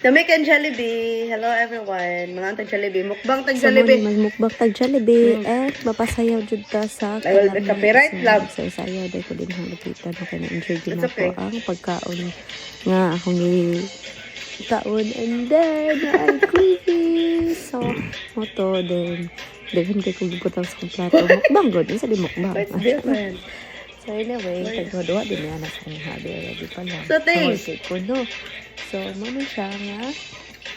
Dami kang Jollibee. Hello everyone. Mga tag Jollibee. Mukbang tag So, Jollibee. magmukbang tag Jollibee and mapasayaw jud ta sa I will be copyright, love. So, sayaw dahil ko din hang nakita no kaya na-enjoy din It's okay. ako ang pagkaon nga akong kaon and then ay creepy. So, moto then daghan kay kung butang sa kong plato. Mukbang god sa di mukbang. But it's different. So anyway, tagduwa din yan akong hobby already pa lang. So, taste. Ko, no? So, mano siya nga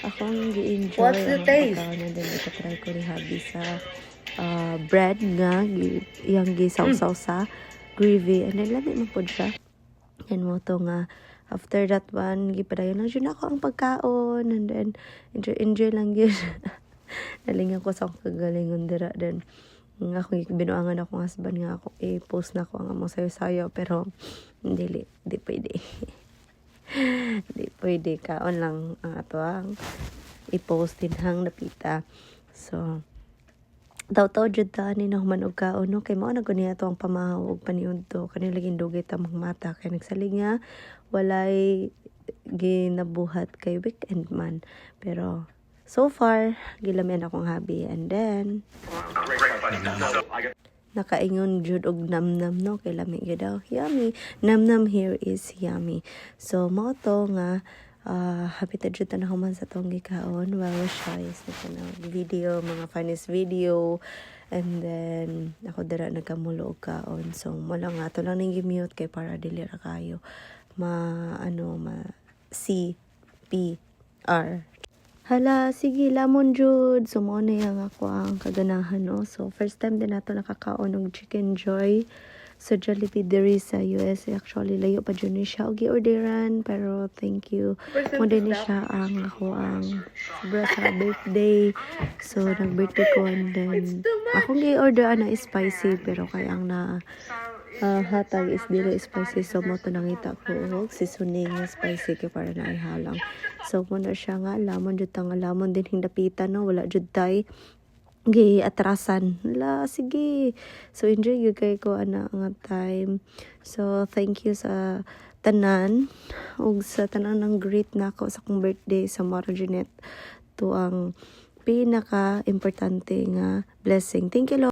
akong gi-enjoy. What's the taste? And then, ito-try ko rin hobby sa bread nga, yung gisaw-saw sa gravy. And then, lamig mo po siya. And mo to nga, after that one, gipadayon lang yun ako ang pagkaon. And then, enjoy lang yun. Nalingan ko sa akong kagalingon dira. Then, nga akong binuangan akong husband nga ako i-post na ako ang among sayo-sayo. Pero, hindi pwede. Hindi pwede kaon lang ang ato ang i-post din hang napita. So, taw-taw jud ta ni na human og kaon no kay mao na guni ato ang pamahaw og paniud to kanila gindugay ta mga mata kay nagsalig nga walay ginabuhat kay weekend man. Pero so far gilamen akong hobby and then nakaingon jud og namnam no kay lami gyud daw yummy namnam here is yummy. So mo to nga happy ta jud na human sa tong gikaon. Wow, guys, video mga funniest video and then ako dira nagkamulo og kaon. So mo lang ato lang ning gi-mute kay para dili ra kayo ma CPR. Hala, sige, lamon jud. So, mo na yung ako ang kaganahan, no? So, first time din nato nakakaon ng Chicken Joy. So, Jollibee diri sa USA. Actually, layo pa dyan ni siya. Okay, orderan. Pero, thank you. Mo din ni siya ang ako ang sobra sa birthday. So, nag-birthday ko and then akong i-orderan na spicy. Pero, kaya ang na hatag is dili spicy. So, mo to nangita ko. Seasoning na spicy kaya para na ihalang. So, muna siya nga, lamon jud nga lamon din hindapitan, no? Wala jud tay atrasan. La, sige. So, enjoy you kay ko ana nga time. So, thank you sa tanan ug sa tanan ng greet nako sa akong birthday sa Marjonet to ang pinaka importante nga blessing. Thank you, Lord.